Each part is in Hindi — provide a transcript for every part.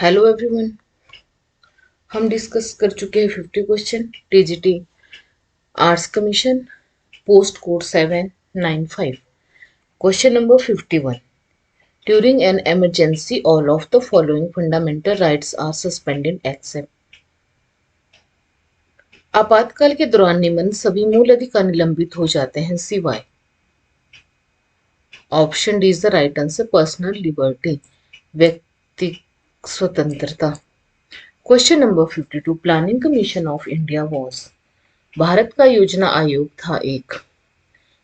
Hello everyone. हम डिस्कस कर चुके हैं 50 question TGT arts commission post code 795। Question number 51। During an emergency all of the following fundamental rights are suspended except. आपातकाल के दौरान निम्न सभी मूल अधिकार निलंबित हो जाते हैं सिवाय। Option D is the right answer, personal liberty, व्यक्ति स्वतंत्रता। Question number 52। Planning commission of India was. भारत का योजना आयोग था एक।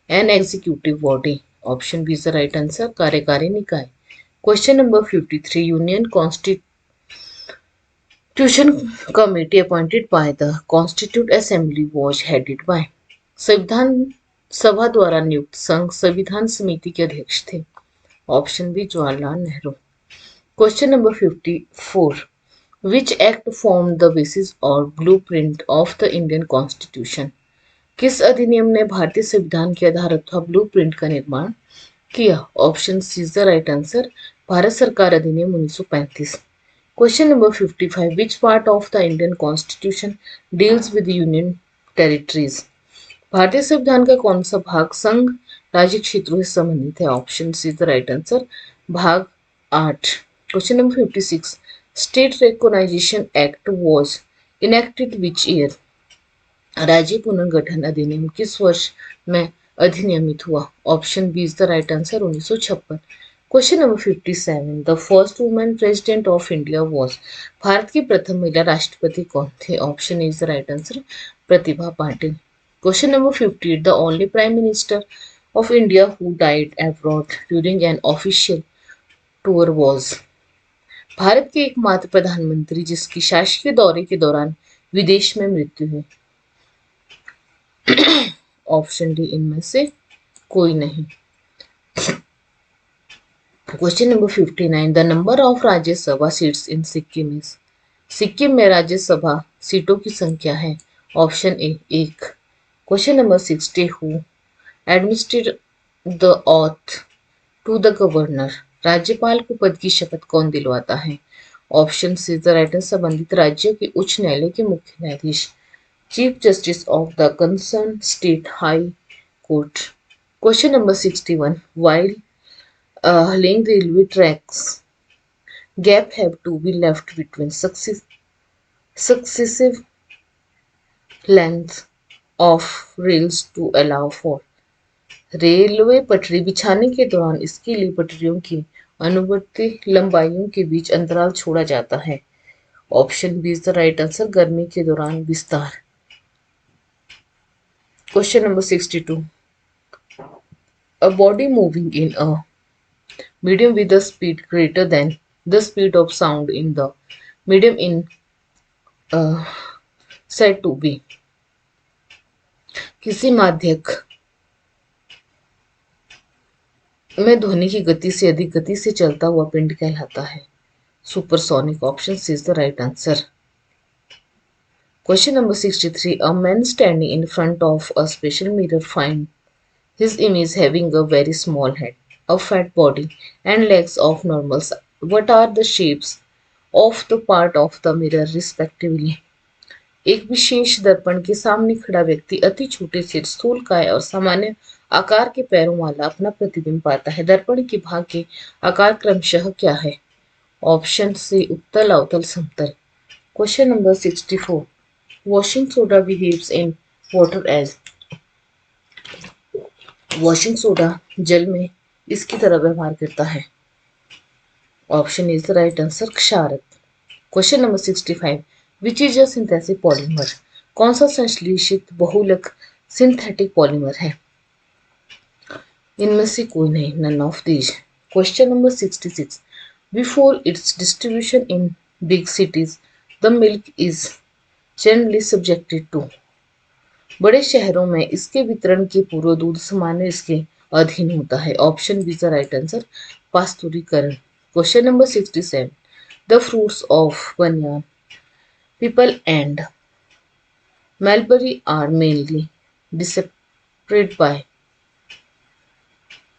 An executive body. Option B is the right answer, कार्यकारी निकाय। Question number 53। Union constitution committee appointed by the constituent assembly was headed by. संविधान सभा द्वारा नियुक्त संघ संविधान समिति के अध्यक्ष थे। Option B Jawaharlal Nehru. Question number 54। Which act formed the basis or blueprint of the Indian Constitution? किस अधिनियम ने भारतीय संविधान के आधार अथवा ब्लूप्रिंट का निर्माण किया? Option C is the right answer, Bharat सरकार अधिनियम 1935। Question number 55। Which part of the Indian Constitution deals with union territories? भारतीय संविधान का कौन सा भाग संघ राज्य क्षेत्रों से संबंधित है? Option C is the right answer, भाग 8। Question number 56। State recognisation act was enacted which year? राज्य पुनर्गठन अधिनियम किस वर्ष में अधिनियमित हुआ? Option B is the right answer, 1956। Question number 57। The first women president of India was. भारत की प्रथम महिला राष्ट्रपति कौन थे? Option is the right answer, Pratibha Patil. Question number 58। The only prime minister of India who died abroad during an official tour was। Bharat के एकमात्र प्रधानमंत्री जिसकी शासकीय दौरे के दौरान विदेश में मृत्यु हुई। ऑप्शन डी इनमें से कोई नहीं। Question number 59। The number of Rajya Sabha seats in Sikkim is. Sikkim में राज्यसभा सीटों की संख्या है। Option A 1। Question number 60। Who administrate the oath to the governor. राज्यपाल को पद की शपथ कौन दिलवाता है? Option C the right answer, संबंधित राज्यों के उच्च न्यायालय के मुख्य न्यायाधीश, chief justice of the concern state high court. Question number 61। While laying railway tracks, gap have to be left between successive lengths of rails to allow for। Railway पटरी बिछाने के दौरान इसके लिए पटरियों की अनुवर्ती लंबाइयों के बीच अंतराल छोड़ा जाता है। Option B is the right answer, गर्मी के दौरान विस्तार। Question number 62। A body moving in a medium with a speed greater than the speed of sound in the medium in said to be। किसी माध्यक में ध्वनि की गति से अधिक गति से चलता हुआ पिंड कहलाता है supersonic. Option C is the right answer. Question number 63। A man standing in front of a special mirror find his image having a very small head, a fat body and legs of normal size. What are the shapes of the part of the mirror respectively? एक विशेष दर्पण के सामने खड़ा व्यक्ति अति छोटे सिर, स्थूलकाय और सामान्य आकार के पैरों वाला अपना प्रतिबिंब पाता है। दर्पण के भाग के आकार क्रमशः क्या है? ऑप्शन सी उत्तल, अवतल, समतल। Question number 64। Washing soda behaves in water as. Washing soda जल में इसकी तरह व्यवहार करता है। Option is the right answer, क्षारक। Question number 65। Which is a synthetic polymer. कौन सा संश्लेषित बहुलक सिंथेटिक पॉलीमर है? इनमें से कोई नहीं, none of these. Question number 66। Before its distribution in big cities the milk is generally subjected to. बड़े शहरों में इसके वितरण के पूर्व दूध सामान्य इसके अधीन होता है। Option B is the right answer, पास्तुरीकरण। Question number 67। The fruits of banyan, peepal and mulberry are mainly dispersed by.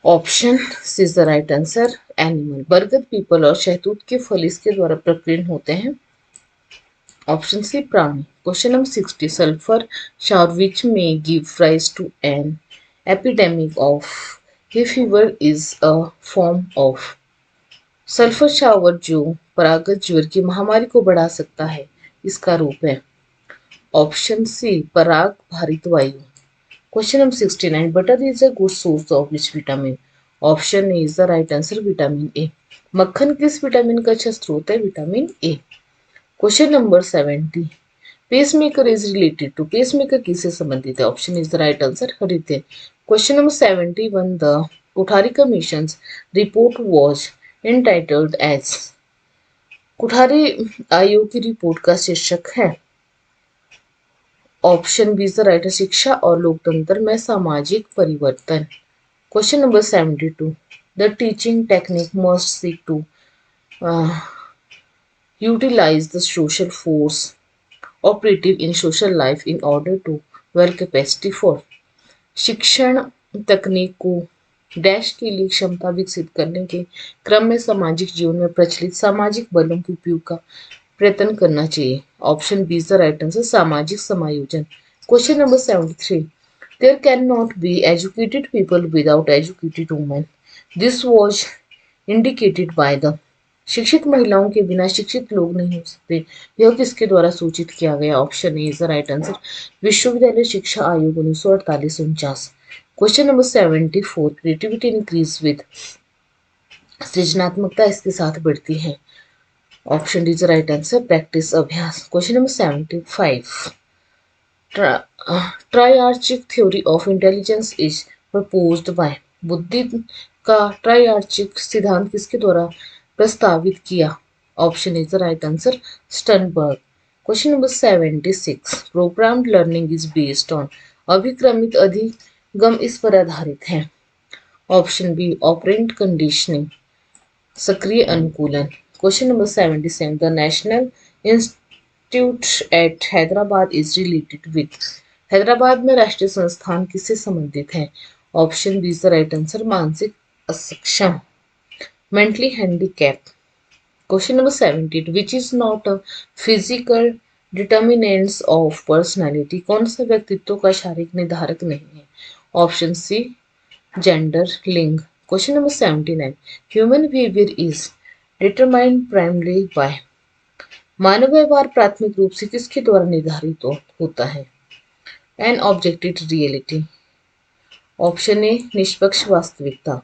Option C is the right answer, animal. बरगद, पीपल और शहतूत के फल इसके द्वारा प्रकीर्ण होते हैं। ऑप्शन सी प्राणी। Question number 60 sulphur shower which may give rise to an epidemic of hay fever is a form of. Sulphur shower जो परागत ज्वर की महामारी को बढ़ा सकता है, इसका रूप है। ऑप्शन सी पराग भारित वायु। Question number 69 butter is a good source of which vitamin. Option A is the right answer vitamin A. मक्खन किस विटामिन का अच्छा स्रोत है? Vitamin A. Question number 70 pacemaker is related to. Pacemaker किससे संबंधित है? Option is the right answer हृदय। Question number 71 the Kothari commission report was entitled as। कुठारी आयोग की रिपोर्ट का शीर्षक है। Option B is the right, शिक्षा और लोकतंत्र में सामाजिक परिवर्तन। Question number 72 the teaching technique must seek to utilize the social force operative in social life in order to well capacity for। शिक्षण तकनीक को डैश के लिए क्षमता विकसित करने के क्रम में सामाजिक जीवन में प्रचलित सामाजिक बलों के उपयोग का प्रयत्न करना चाहिए। Option B is the right answer सामाजिक समायोजन। Question number 73 there can not be educated people without educated women. This was indicated by the. शिक्षित महिलाओं के बिना शिक्षित लोग नहीं हो सकते, यह किसके द्वारा सूचित किया गया? Option A is the right answer विश्वविद्यालय शिक्षा आयोग 1948-49। Question number 74 creativity increase with. सृजनात्मकता इसके साथ बढ़ती है। Option D is the right answer practice अभ्यास। Question number 75 triarchic theory of intelligence is proposed by. बुद्धि का ट्राइआर्चिक सिद्धांत किसके द्वारा प्रस्तावित किया? Option is the right answer Sternberg. Question number 76 programmed learning is based on. अभिक्रमित अधिगम इस पर आधारित है। ऑप्शन बी ऑपरेंट कंडीशनिंग सक्रिय अनुकूलन। Question number 77 the national institute at Hyderabad is related with. Hyderabad में राष्ट्रीय संस्थान किससे संबंधित है? Option B is the right answer मानसिक असक्षम mentally handicap. Question number 78 which is not a physical determinants of personality. कौन सा व्यक्तित्व का शारीरिक निर्धारक नहीं है? ऑप्शन सी जेंडर लिंग। Question number 79 human behaviour is determined primary by. मानव व्यवहार प्राथमिक रूप से किसके द्वारा निर्धारित होता है? An objective reality. Option A निष्पक्ष वास्तविकता।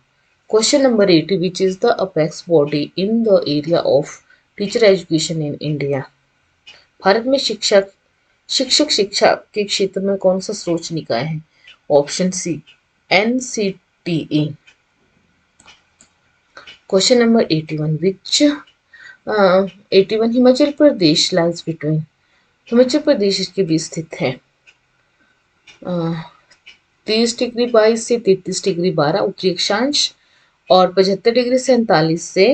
Question number 80 which is the apex body in the area of teacher education in India. Bharat में शिक्षक शिक्षा के क्षेत्र में कौन सा सर्वोच्च निकाय है? Option C NCTE। Question number 81 which 81 Himachal Pradesh lies between. Himachal Pradesh इसके बीच स्थित है। 30 डिग्री 22 से 33 डिग्री 12 उत्तरी अक्षांश और 75 डिग्री 47 से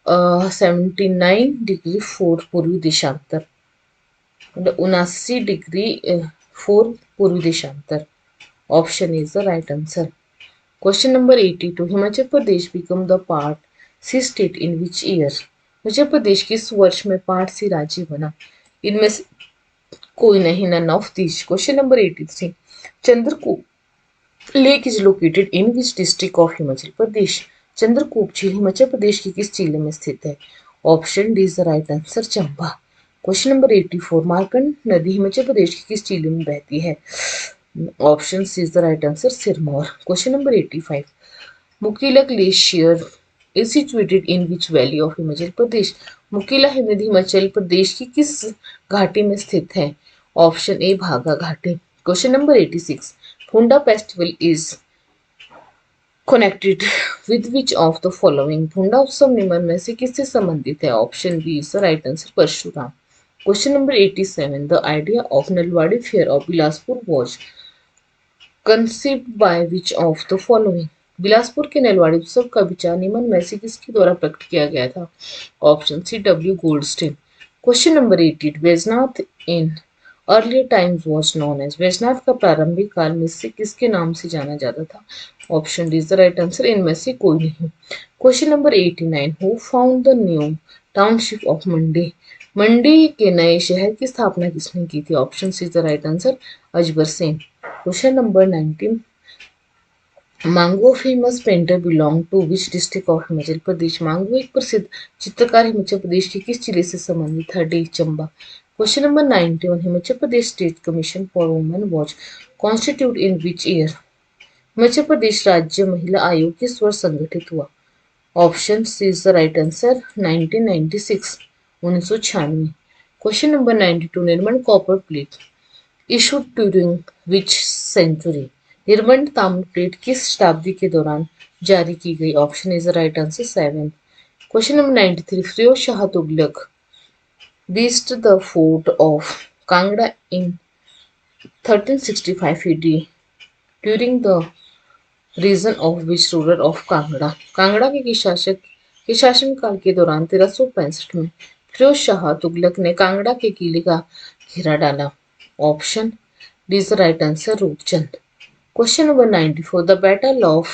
79 डिग्री 4 पूर्वी देशांतर, 79 डिग्री 4 पूर्वी देशांतर। Option is the right answer. Question number 82 Himachal Pradesh become the part C state in which year. Himachal Pradesh किस वर्ष में पार्ट सी राज्य बना? इनमें से कोई नहीं, none of this. Question number 83 Chandrakoop lake is located in which district of Himachal Pradesh. Chandrakoop झील हिमाचल प्रदेश के किस जिले में स्थित है? Option D is the right answer Chamba. Question number 84 Markand नदी हिमाचल प्रदेश के किस जिले में बहती है? Option C is the right answer Sirmaur. Question number 85 Mukila glacier is situated in which valley of Himachal प्रदेश। मुकीला हिमनदी हिमाचल प्रदेश की किस घाटी में स्थित है? ऑप्शन ए भागा घाटी। Question number 86 Phunda festival is connected with which of the following. Phunda उत्सव निम्न में से किससे संबंधित है? Option B is the right answer Parshuram. Question number 87 the idea of Nalwari fair of Bilaspur was conceived by which of the following. Bilaspur के नलवाड़ी उत्सव का विचार निम्न में से किसके द्वारा प्रकट किया गया था? Option C W Goldstein. Question number 88 Baijnath in earlier times was known as. Vaijnath का प्रारंभिक काल में से किसके नाम से जाना जाता था? Option D is the right answer, इनमें से कोई नहीं। Question number 89, who found the new township of Mandi? Mandi के नए शहर की स्थापना किसने की थी? Option C is the right answer, Ajbar Singh. Question number 19, Mango famous painter belong to which district of Himachal Pradesh? Mango एक प्रसिद्ध चित्रकार हिमाचल प्रदेश के किस जिले से संबंधित था? D Chamba. Question number 91, Himachal Pradesh state commission for women was constitute in which year? Himachal Pradesh राज्य महिला आयोग किस वर्ष संगठित हुआ? Option C is the right answer, 1996, 1996। Question number 92, Nirmal copper plate issued during which century? Nirmal ताम्र प्लेट किस शताब्दी के दौरान जारी की गई? Option is the right answer, 7। Question number 93, Firoz Shah Tughlaq beached the fort of Kangra in 1365 AD during the reign of which ruler of Kangra? Kangra के शासक के शासनकाल के दौरान 1365 में फिरोज शाह तुगलक ने कांगड़ा के किले का घेरा डाला। Option D is the right answer, Rupchand. Question number 94, the battle of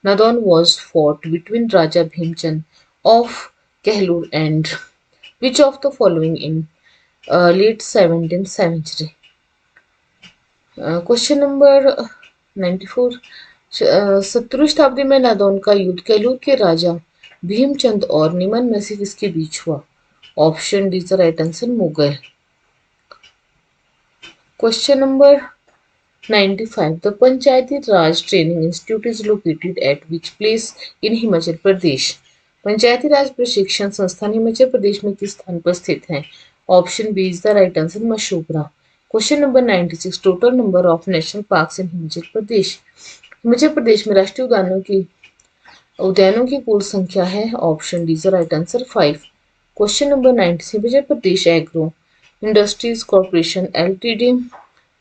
Nadaun was fought between Raja Bhimchand of Kahlur and which of the following in late 17th century? Question number 94, 17वीं शताब्दी में नादौन का युद्ध कहलूर के राजा भीमचंद और निमन में से किसके बीच हुआ? Option D is the right answer, Mughal. Question number 95, the panchayati raj training institute is located at which place in Himachal Pradesh? Panchayati raj प्रशिक्षण संस्थान हिमाचल प्रदेश में किस स्थान पर स्थित है? Option B is the right answer, Mashobra. Question number 96, total number of national parks in Himachal Pradesh? Himachal Pradesh में राष्ट्रीय उद्यानों की कुल संख्या है। Option D is the right answer, 5। Question number 96, Himachal Pradesh agro industries corporation LTD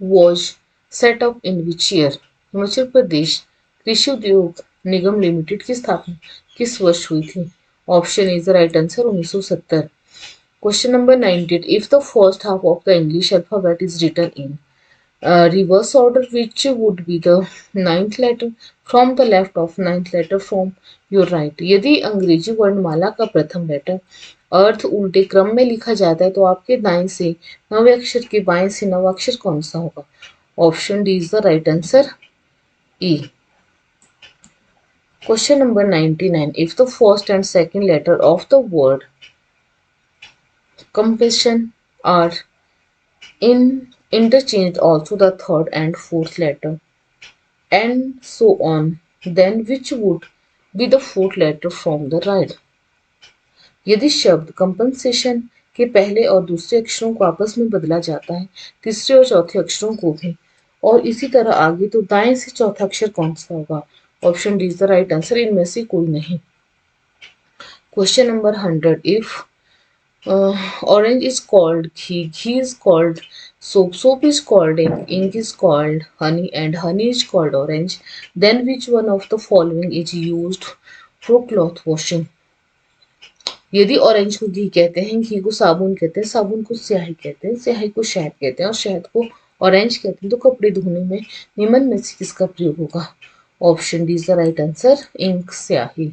was set up in which year? Himachal Pradesh कृषि उद्योग निगम लिमिटेड की स्थापना किस वर्ष हुई थी? Option is the right answer, 1970। Question number 98, if the first half of the English alphabet is written in reverse order which would be the 9th letter from the left of 9th letter from your right? यदि अंग्रेजी वर्णमाला का प्रथम लेटर अर्थ उल्टे क्रम में लिखा जाता है तो आपके दाएं से 9वें अक्षर के बाएं से 9वां अक्षर कौन सा होगा? Option D is the right answer, E. Question number 99, if the first and second letter of the word compassion are interchanged, also the third and fourth letter and so on, then which would be the fourth letter from the right? यदि शब्द कंपनसेशन के पहले और दूसरे अक्षरों को आपस में बदला जाता है, तीसरे और चौथे अक्षरों को भी, और इसी तरह आगे, तो दाएं से चौथा अक्षर कौन सा होगा? Option D is the right answer, इनमें से कोई नहीं। Question number 100, if orange is called ghee, ghee is called soap, soap is called ink, ink is called honey, and honey is called orange, then which one of the following is used for cloth washing? यदि ऑरेंज को घी कहते हैं, घी को साबुन कहते हैं, साबुन को स्याही कहते हैं, स्याही को शहद कहते हैं, और शहद को ऑरेंज कहते हैं, तो कपड़े धोने में निम्न में से किसका प्रयोग होगा? Option D is the right answer, ink, स्याही।